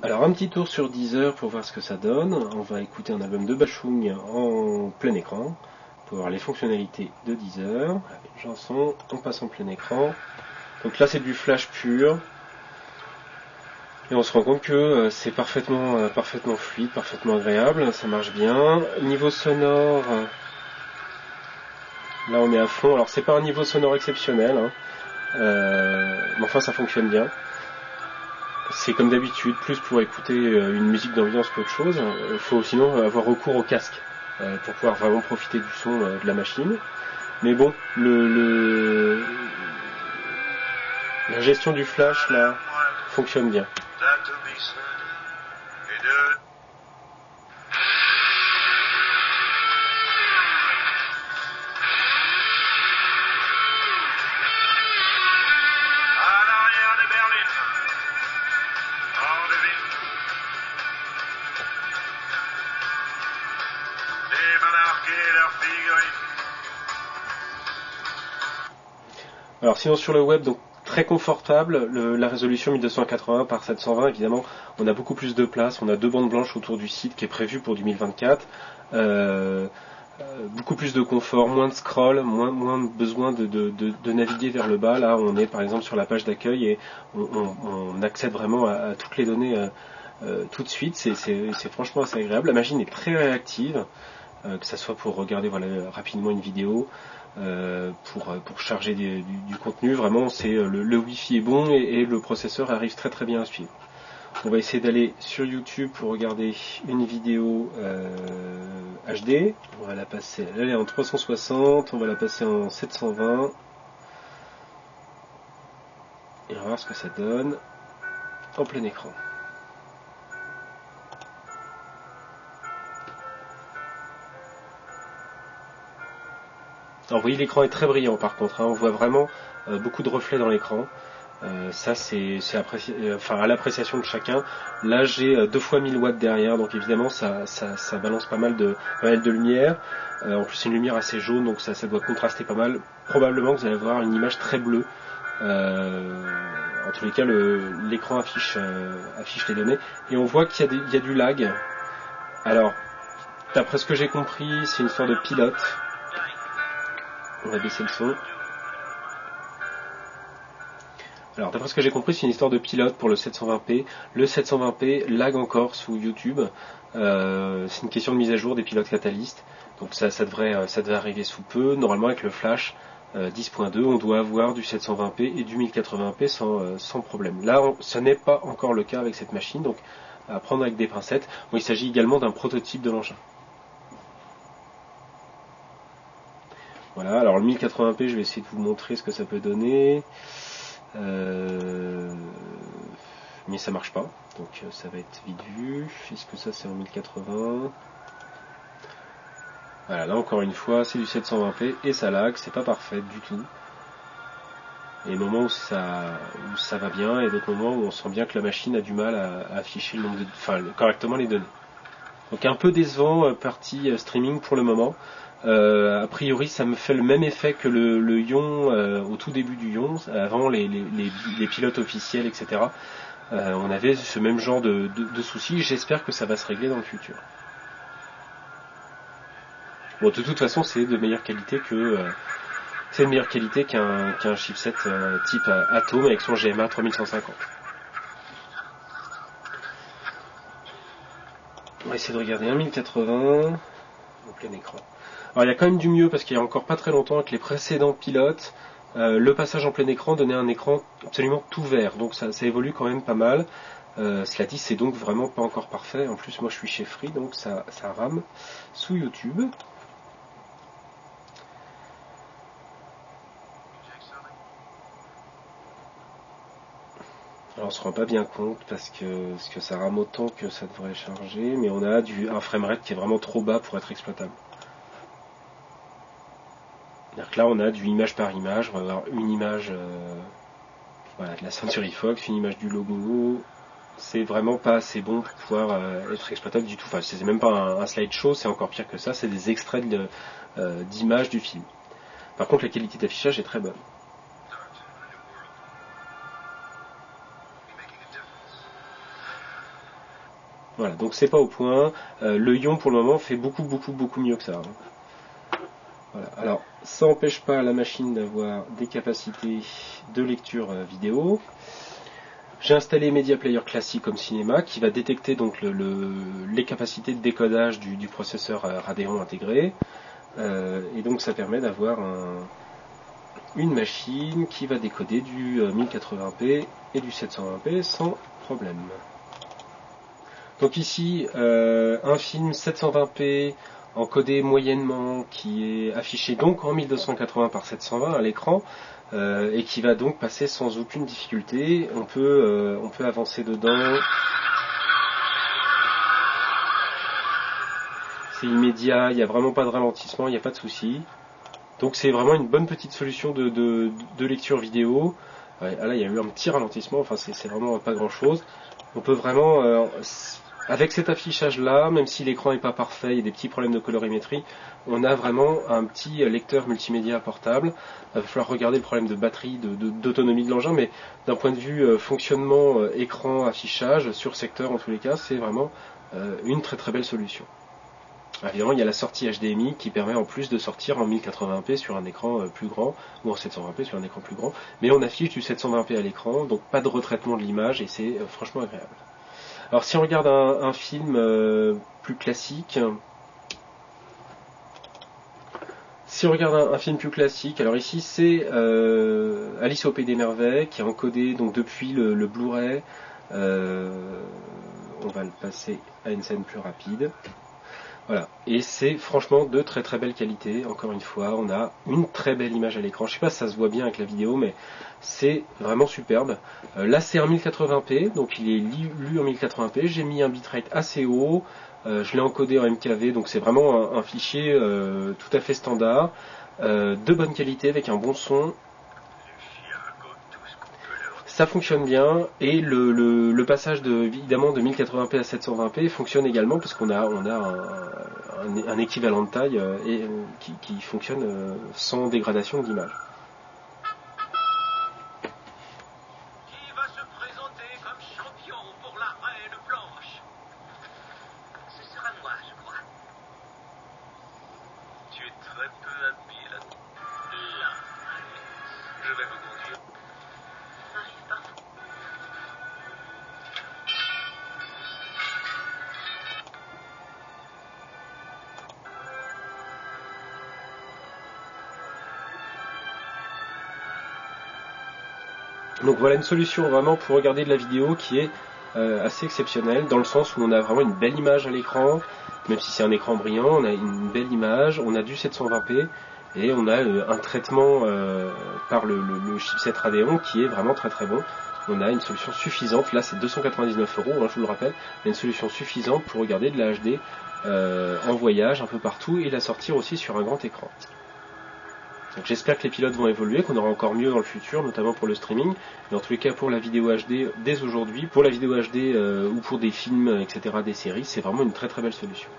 Alors un petit tour sur Deezer pour voir ce que ça donne. On va écouter un album de Bashung en plein écran pour voir les fonctionnalités de Deezer. Chanson, on passe en plein écran. Donc là c'est du flash pur. Et on se rend compte que c'est parfaitement fluide, parfaitement agréable, ça marche bien. Niveau sonore, là on est à fond. Alors c'est pas un niveau sonore exceptionnel, hein. Mais enfin ça fonctionne bien. C'est comme d'habitude, plus pour écouter une musique d'ambiance qu'autre chose. Il faut sinon avoir recours au casque pour pouvoir vraiment profiter du son de la machine. Mais bon, la gestion du flash là fonctionne bien. Alors sinon sur le web, donc très confortable, la résolution 1280 par 720 évidemment, on a beaucoup plus de place, on a 2 bandes blanches autour du site qui est prévu pour 2024, beaucoup plus de confort, moins de scroll, moins besoin de naviguer vers le bas. Là on est par exemple sur la page d'accueil et on accède vraiment à toutes les données tout de suite, c'est franchement assez agréable. La machine est très réactive, que ça soit pour regarder rapidement une vidéo, pour charger du contenu, vraiment le wifi est bon et le processeur arrive très très bien à suivre. On va essayer d'aller sur YouTube pour regarder une vidéo HD. On va la passer, elle est en 360, on va la passer en 720 et on va voir ce que ça donne en plein écran. Alors vous voyez, l'écran est très brillant par contre, hein. On voit vraiment beaucoup de reflets dans l'écran. Ça c'est à l'appréciation de chacun. Là j'ai 2 fois 1000 watts derrière, donc évidemment ça balance pas mal de lumière. En plus c'est une lumière assez jaune, donc ça doit contraster pas mal. Probablement que vous allez avoir une image très bleue. En tous les cas l'écran affiche les données. Et on voit qu'il y a du lag. Alors d'après ce que j'ai compris, c'est une sorte de pilote. On va baisser le son. Alors d'après ce que j'ai compris, c'est une histoire de pilote pour le 720p. Le 720p lag encore sous YouTube. C'est une question de mise à jour des pilotes catalystes. Donc ça devrait arriver sous peu. Normalement avec le flash 10.2, on doit avoir du 720p et du 1080p sans problème. Là, ce n'est pas encore le cas avec cette machine, donc à prendre avec des pincettes. Bon, il s'agit également d'un prototype de l'engin. Voilà, alors le 1080p, je vais essayer de vous montrer ce que ça peut donner. Mais ça marche pas, donc ça va être vite vu. Est-ce que ça c'est en 1080? Voilà, là encore une fois, c'est du 720p et ça lag, c'est pas parfait du tout. Il y a des moments où ça va bien et d'autres moments où on sent bien que la machine a du mal à afficher correctement les données. Donc un peu décevant partie streaming pour le moment. A priori ça me fait le même effet que le Ion au tout début du Ion, avant les pilotes officiels, etc. On avait ce même genre de soucis. J'espère que ça va se régler dans le futur. Bon, de toute façon c'est de meilleure qualité qu'un chipset type Atom avec son GMA 3150. On va essayer de regarder un 1080 au plein écran. Alors il y a quand même du mieux parce qu'il y a encore pas très longtemps avec les précédents pilotes, le passage en plein écran donnait un écran absolument tout vert, donc ça évolue quand même pas mal. Cela dit, c'est donc vraiment pas encore parfait. En plus moi je suis chez Free, donc ça rame sous YouTube. Alors on se rend pas bien compte parce que ça rame autant que ça devrait charger, mais on a un framerate qui est vraiment trop bas pour être exploitable. Donc là on a du image par image, on va avoir une image de la Century Fox, une image du logo. C'est vraiment pas assez bon pour pouvoir être exploitable du tout. Enfin, c'est même pas un slideshow, c'est encore pire que ça, c'est des extraits d'images du film. Par contre la qualité d'affichage est très bonne. Voilà, donc c'est pas au point. Le Ion pour le moment fait beaucoup mieux que ça. Voilà. Alors, ça n'empêche pas la machine d'avoir des capacités de lecture vidéo. J'ai installé Media Player classique comme cinéma qui va détecter donc les capacités de décodage du processeur Radeon intégré. Et donc ça permet d'avoir une machine qui va décoder du 1080p et du 720p sans problème. Donc ici, un film 720p encodé moyennement qui est affiché donc en 1280 par 720 à l'écran et qui va donc passer sans aucune difficulté. On peut avancer dedans. C'est immédiat, il n'y a vraiment pas de ralentissement, il n'y a pas de souci. Donc c'est vraiment une bonne petite solution de lecture vidéo. Là il y a eu un petit ralentissement, enfin c'est vraiment pas grand chose. On peut vraiment, avec cet affichage là, même si l'écran n'est pas parfait, il y a des petits problèmes de colorimétrie, on a vraiment un petit lecteur multimédia portable. Il va falloir regarder le problème de batterie, d'autonomie de l'engin, mais d'un point de vue fonctionnement, écran, affichage, sur secteur en tous les cas, c'est vraiment une très belle solution. Évidemment, il y a la sortie HDMI qui permet en plus de sortir en 1080p sur un écran plus grand, ou en 720p sur un écran plus grand, mais on affiche du 720p à l'écran, donc pas de retraitement de l'image et c'est franchement agréable. Alors si on regarde un film plus classique, alors ici c'est Alice au Pays des Merveilles qui est encodé donc depuis le Blu-ray. On va le passer à une scène plus rapide. Voilà, et c'est franchement de très belle qualité. Encore une fois, on a une très belle image à l'écran. Je sais pas si ça se voit bien avec la vidéo, mais c'est vraiment superbe. Là, c'est en 1080p, donc il est lu en 1080p. J'ai mis un bitrate assez haut. Je l'ai encodé en MKV, donc c'est vraiment un fichier tout à fait standard, de bonne qualité avec un bon son. Ça fonctionne bien et le passage évidemment de 1080p à 720p fonctionne également parce qu'on a un équivalent de taille qui fonctionne sans dégradation de l'image. Qui va se présenter comme champion pour la reine blanche? Ce sera moi, je crois. Tu es très peu habile. Là, je vais vous conduire. Arrive parfois. Donc voilà une solution vraiment pour regarder de la vidéo qui est assez exceptionnelle dans le sens où on a vraiment une belle image à l'écran, même si c'est un écran brillant, on a une belle image, on a du 720p et on a un traitement par le chipset Radeon qui est vraiment très bon. On a une solution suffisante, là c'est 299 €, hein, je vous le rappelle, mais une solution suffisante pour regarder de la HD en voyage un peu partout et la sortir aussi sur un grand écran. J'espère que les pilotes vont évoluer, qu'on aura encore mieux dans le futur, notamment pour le streaming. Mais en tous les cas, pour la vidéo HD, dès aujourd'hui, pour la vidéo HD ou pour des films, etc., des séries, c'est vraiment une très belle solution.